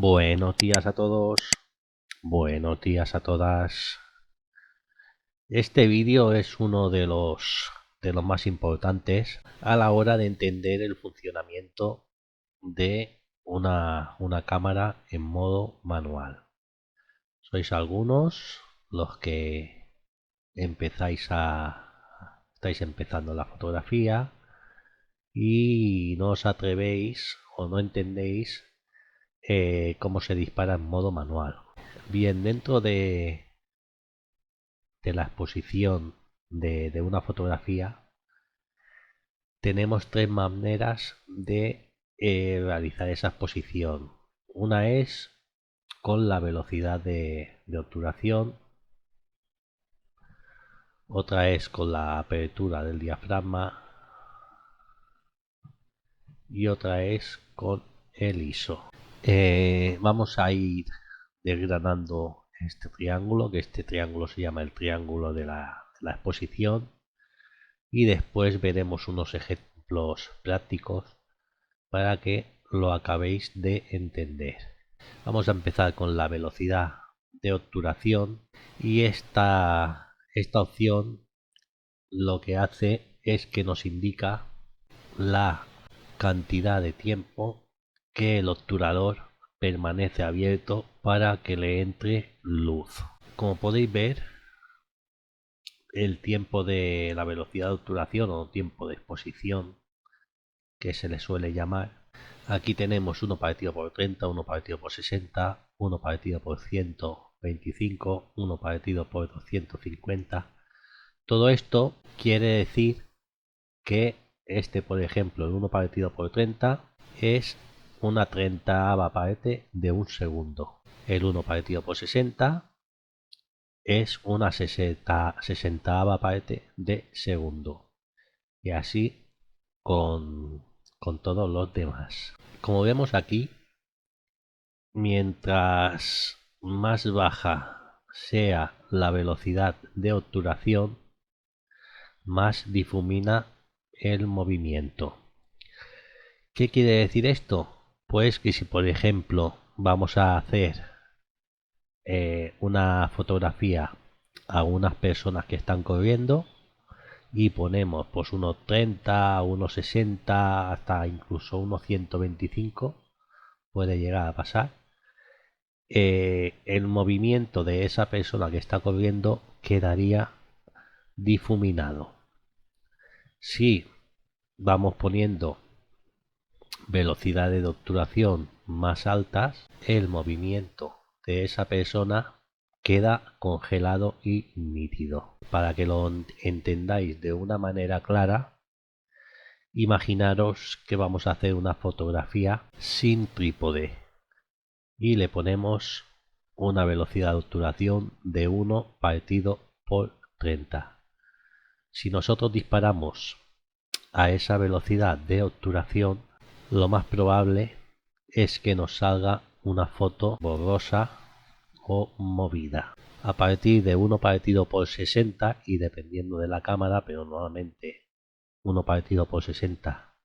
Buenos días a todos, buenos días a todas. Este vídeo es uno de los más importantes a la hora de entender el funcionamiento de una cámara en modo manual. Sois algunos los que estáis empezando la fotografía y no os atrevéis o no entendéis cómo se dispara en modo manual. Bien, dentro de la exposición de una fotografía tenemos tres maneras de realizar esa exposición. Una es con la velocidad de obturación, otra es con la apertura del diafragma y otra es con el ISO. Vamos a ir desgranando este triángulo, que este triángulo se llama el triángulo de la exposición, y después veremos unos ejemplos prácticos para que lo acabéis de entender. Vamos a empezar con la velocidad de obturación, y esta opción lo que hace es que nos indica la cantidad de tiempo que el obturador permanece abierto para que le entre luz. Como podéis ver, el tiempo de la velocidad de obturación o tiempo de exposición, que se le suele llamar, aquí tenemos 1 partido por 30, 1 partido por 60, 1 partido por 125, 1 partido por 250. Todo esto quiere decir que por ejemplo, el 1 partido por 30 es una 30ava parte de un segundo. El 1 partido por 60 es una 60ava parte de segundo. Y así con todos los demás. Como vemos aquí, mientras más baja sea la velocidad de obturación, más difumina el movimiento. ¿Qué quiere decir esto? Pues que si por ejemplo vamos a hacer una fotografía a unas personas que están corriendo y ponemos pues unos 30, unos 60, hasta incluso unos 125, puede llegar a pasar, el movimiento de esa persona que está corriendo quedaría difuminado. Si vamos poniendo velocidades de obturación más altas, el movimiento de esa persona queda congelado y nítido. Para que lo entendáis de una manera clara, imaginaros que vamos a hacer una fotografía sin trípode y le ponemos una velocidad de obturación de 1 partido por 30. Si nosotros disparamos a esa velocidad de obturación, lo más probable es que nos salga una foto borrosa o movida. A partir de 1 partido por 60, y dependiendo de la cámara, pero normalmente 1 partido por 60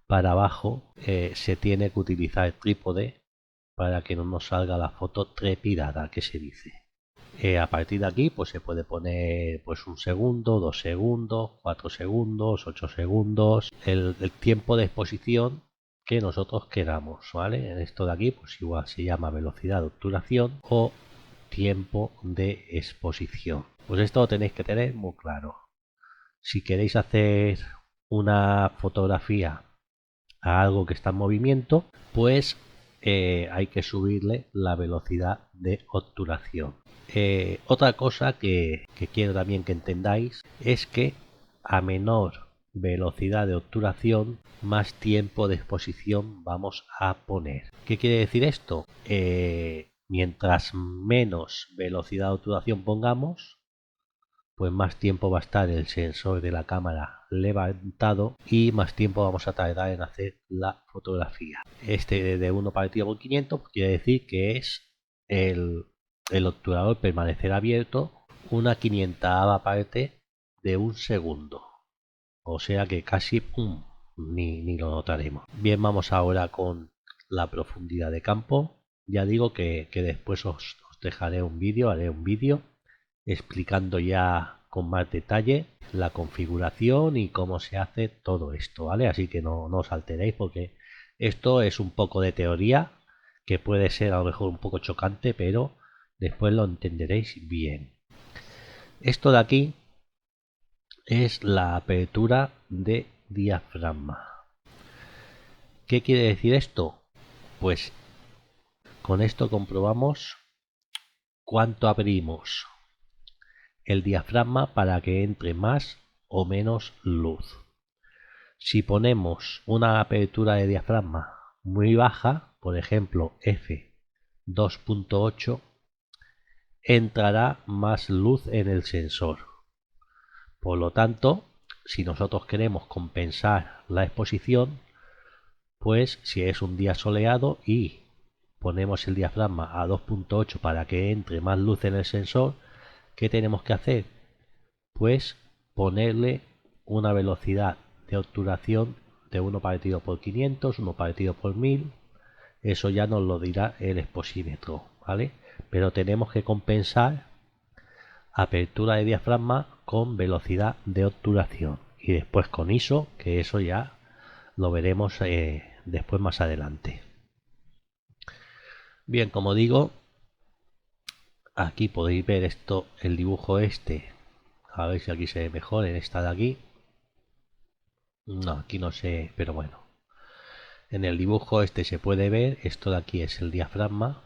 para abajo, se tiene que utilizar el trípode para que no nos salga la foto trepidada, que se dice. A partir de aquí pues se puede poner pues 1 segundo, 2 segundos, 4 segundos, 8 segundos, el tiempo de exposición que nosotros queramos, ¿vale? En esto de aquí pues igual se llama velocidad de obturación o tiempo de exposición. Pues esto lo tenéis que tener muy claro. Si queréis hacer una fotografía a algo que está en movimiento, pues hay que subirle la velocidad de obturación. Otra cosa que quiero también que entendáis es que a menor velocidad de obturación, más tiempo de exposición vamos a poner. ¿Qué quiere decir esto? Mientras menos velocidad de obturación pongamos, pues más tiempo va a estar el sensor de la cámara levantado y más tiempo vamos a tardar en hacer la fotografía. Este de 1 partido por 500 quiere decir que es el obturador permanecerá abierto una 500ava parte de un segundo. O sea que casi ni lo notaremos. Bien, vamos ahora con la profundidad de campo. ya digo que después os dejaré un vídeo, haré un vídeo explicando ya con más detalle la configuración y cómo se hace todo esto, ¿vale? Así que no os alteréis porque esto es un poco de teoría que puede ser a lo mejor un poco chocante, pero después lo entenderéis bien. Esto de aquí es la apertura de diafragma. ¿Qué quiere decir esto? Pues con esto comprobamos cuánto abrimos el diafragma para que entre más o menos luz. Si ponemos una apertura de diafragma muy baja, por ejemplo f2.8, entrará más luz en el sensor. Por lo tanto, si nosotros queremos compensar la exposición, pues si es un día soleado y ponemos el diafragma a 2.8 para que entre más luz en el sensor, ¿qué tenemos que hacer? Pues ponerle una velocidad de obturación de 1 partido por 500, 1 partido por 1000. Eso ya nos lo dirá el exposímetro, ¿vale? Pero tenemos que compensar apertura de diafragma con velocidad de obturación y después con ISO, que eso ya lo veremos después más adelante. Bien, como digo, aquí podéis ver esto, el dibujo este. A ver si aquí se ve mejor en esta de aquí. No, aquí no sé, pero bueno. En el dibujo este se puede ver, esto de aquí es el diafragma.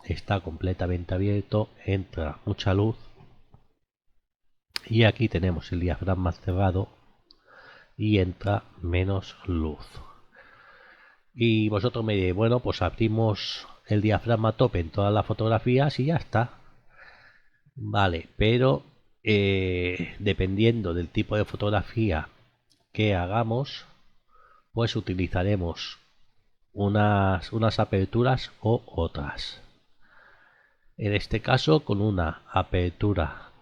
Está completamente abierto, entra mucha luz. Y aquí tenemos el diafragma cerrado y entra menos luz. Y vosotros me diréis, bueno, pues abrimos el diafragma tope en todas las fotografías y ya está. Vale, pero dependiendo del tipo de fotografía que hagamos, pues utilizaremos unas aperturas o otras. En este caso, con una apertura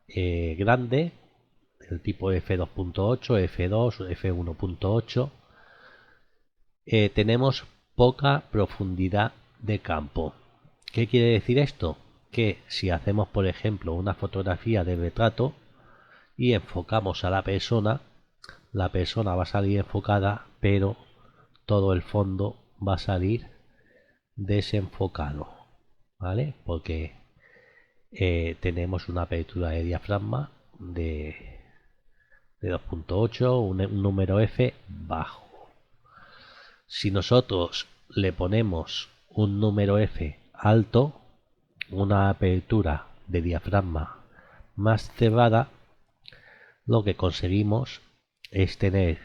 grande, el tipo f2.8, f2, f1.8, tenemos poca profundidad de campo. ¿Qué quiere decir esto? Que si hacemos, por ejemplo, una fotografía de retrato y enfocamos a la persona va a salir enfocada, pero todo el fondo va a salir desenfocado, ¿vale? Porque tenemos una apertura de diafragma de 2.8, un número F bajo. Si nosotros le ponemos un número F alto, una apertura de diafragma más cerrada, lo que conseguimos es tener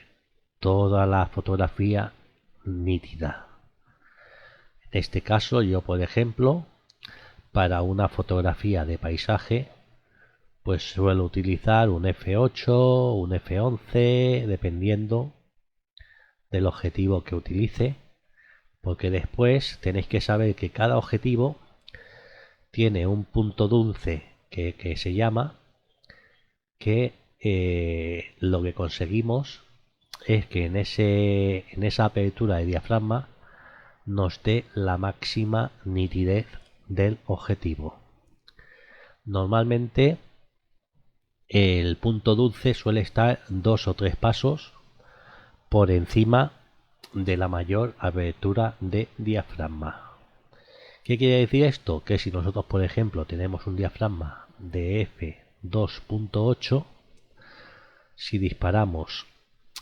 toda la fotografía nítida. En este caso, yo por ejemplo, para una fotografía de paisaje, pues suelo utilizar un F8, un F11, dependiendo del objetivo que utilice, porque después tenéis que saber que cada objetivo tiene un punto dulce que se llama, que lo que conseguimos es que en esa apertura de diafragma nos dé la máxima nitidez del objetivo. Normalmente el punto dulce suele estar 2 o 3 pasos por encima de la mayor apertura de diafragma. ¿Qué quiere decir esto? Que si nosotros, por ejemplo, tenemos un diafragma de f2.8, si disparamos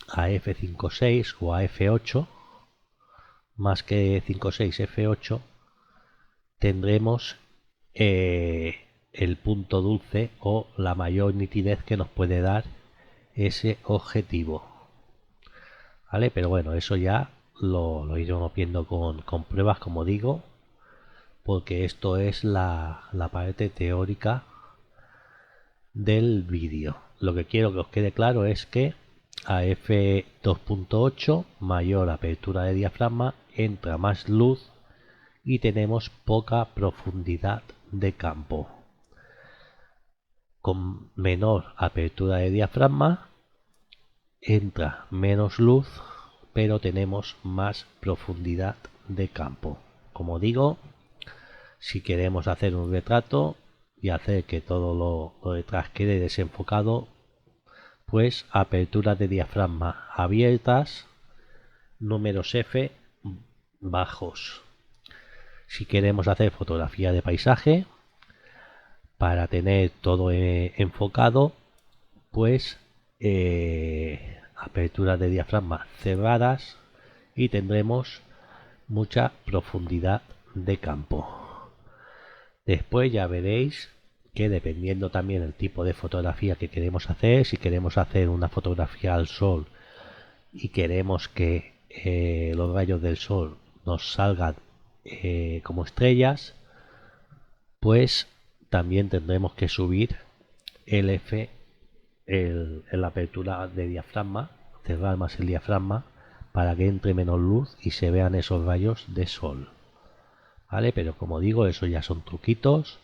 a f5.6 o a f8, más que 5.6, f8, tendremos el punto dulce o la mayor nitidez que nos puede dar ese objetivo, ¿vale? Pero bueno, eso ya lo iremos viendo con pruebas, como digo, porque esto es la parte teórica del vídeo. Lo que quiero que os quede claro es que a f2.8, mayor apertura de diafragma, entra más luz y tenemos poca profundidad de campo. Con menor apertura de diafragma entra menos luz, pero tenemos más profundidad de campo. Como digo, Si queremos hacer un retrato y hacer que todo lo detrás quede desenfocado, pues aperturas de diafragma abiertas, números F bajos. Si queremos hacer fotografía de paisaje, para tener todo enfocado, pues aperturas de diafragma cerradas y tendremos mucha profundidad de campo. Después ya veréis que dependiendo también del tipo de fotografía que queremos hacer, si queremos hacer una fotografía al sol y queremos que los rayos del sol nos salgan como estrellas, pues también tendremos que subir el F, la apertura de diafragma, cerrar más el diafragma para que entre menos luz y se vean esos rayos de sol. ¿Vale? Pero como digo, eso ya son truquitos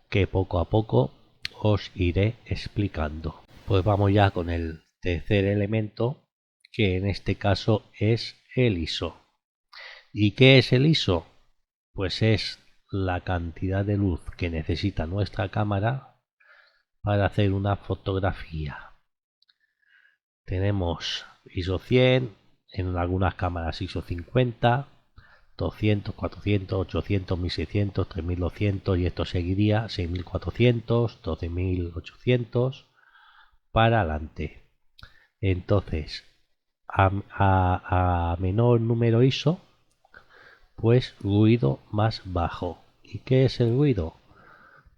que poco a poco os iré explicando. Pues vamos ya con el tercer elemento, que en este caso es el ISO. ¿Y qué es el ISO? Pues es la cantidad de luz que necesita nuestra cámara para hacer una fotografía. Tenemos ISO 100, en algunas cámaras ISO 50, 200, 400, 800, 1600, 3200 y esto seguiría 6400, 12800 para adelante. Entonces, a menor número ISO, pues ruido más bajo. ¿Y qué es el ruido?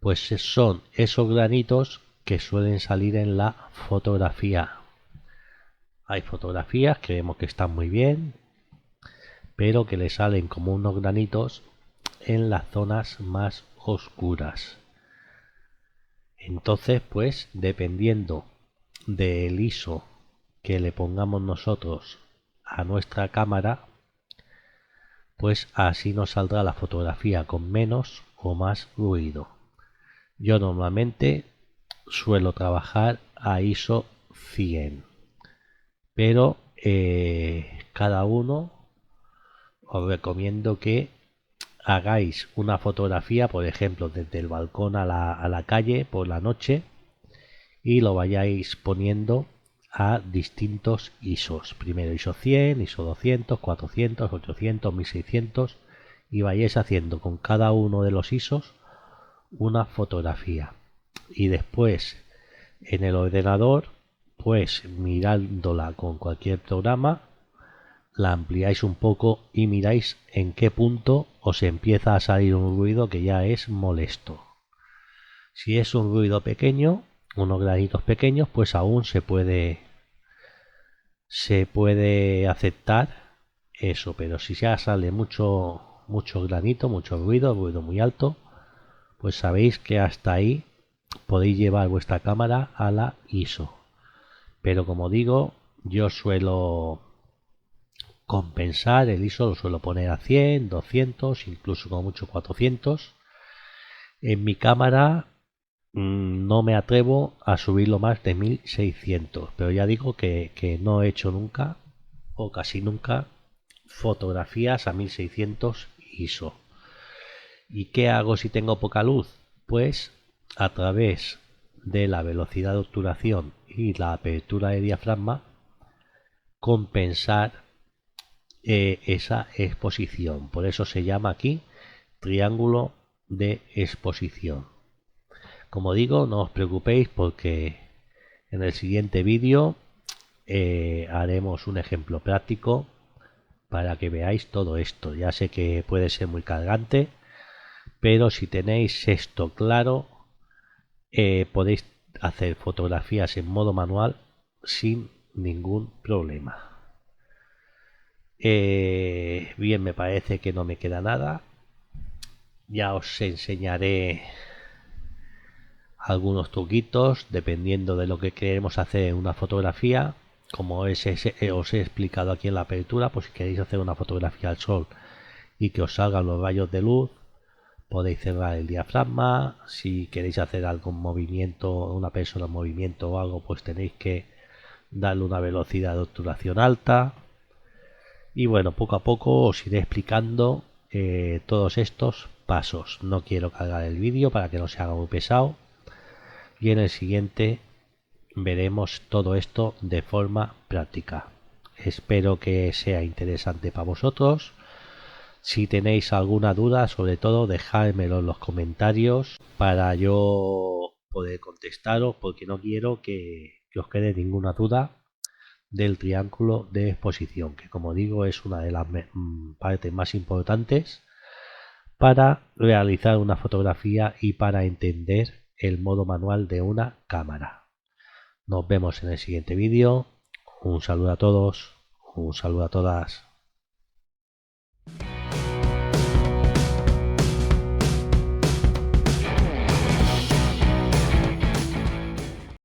Pues son esos granitos que suelen salir en la fotografía. Hay fotografías que vemos que están muy bien, pero que le salen como unos granitos en las zonas más oscuras. Entonces, pues dependiendo del ISO que le pongamos nosotros a nuestra cámara, pues así nos saldrá la fotografía con menos o más ruido. Yo normalmente suelo trabajar a ISO 100, pero cada uno os recomiendo que hagáis una fotografía, por ejemplo, desde el balcón a la calle por la noche y lo vayáis poniendo a distintos ISOs. Primero ISO 100, ISO 200, 400, 800, 1600 y vayáis haciendo con cada uno de los ISOs una fotografía. Y después en el ordenador, pues mirándola con cualquier programa, la ampliáis un poco y miráis en qué punto os empieza a salir un ruido que ya es molesto. Si es un ruido pequeño, unos granitos pequeños, pues aún se puede aceptar eso, pero si ya sale mucho granito, mucho ruido muy alto, pues sabéis que hasta ahí podéis llevar vuestra cámara a la ISO. Pero como digo, yo suelo compensar el ISO, lo suelo poner a 100, 200, incluso como mucho 400. En mi cámara no me atrevo a subirlo más de 1600, pero ya digo que no he hecho nunca o casi nunca fotografías a 1600 ISO. ¿Y qué hago si tengo poca luz? Pues a través de la velocidad de obturación y la apertura de diafragma compensar esa exposición. Por eso se llama aquí triángulo de exposición. Como digo, no os preocupéis porque en el siguiente vídeo haremos un ejemplo práctico para que veáis todo esto. Ya sé que puede ser muy cargante, pero si tenéis esto claro, podéis hacer fotografías en modo manual sin ningún problema. Bien, me parece que no me queda nada. Ya os enseñaré algunos truquitos dependiendo de lo que queremos hacer en una fotografía. Como os he explicado aquí en la apertura, pues si queréis hacer una fotografía al sol y que os salgan los rayos de luz, podéis cerrar el diafragma. Si queréis hacer algún movimiento, una persona en movimiento o algo, pues tenéis que darle una velocidad de obturación alta. Y bueno, poco a poco os iré explicando todos estos pasos. No quiero cargar el vídeo para que no se haga muy pesado, y en el siguiente veremos todo esto de forma práctica. Espero que sea interesante para vosotros. Si tenéis alguna duda, sobre todo dejádmelo en los comentarios para yo poder contestaros, porque no quiero que os quede ninguna duda del triángulo de exposición, que como digo es una de las partes más importantes para realizar una fotografía y para entender el modo manual de una cámara. Nos vemos en el siguiente vídeo. Un saludo a todos, un saludo a todas.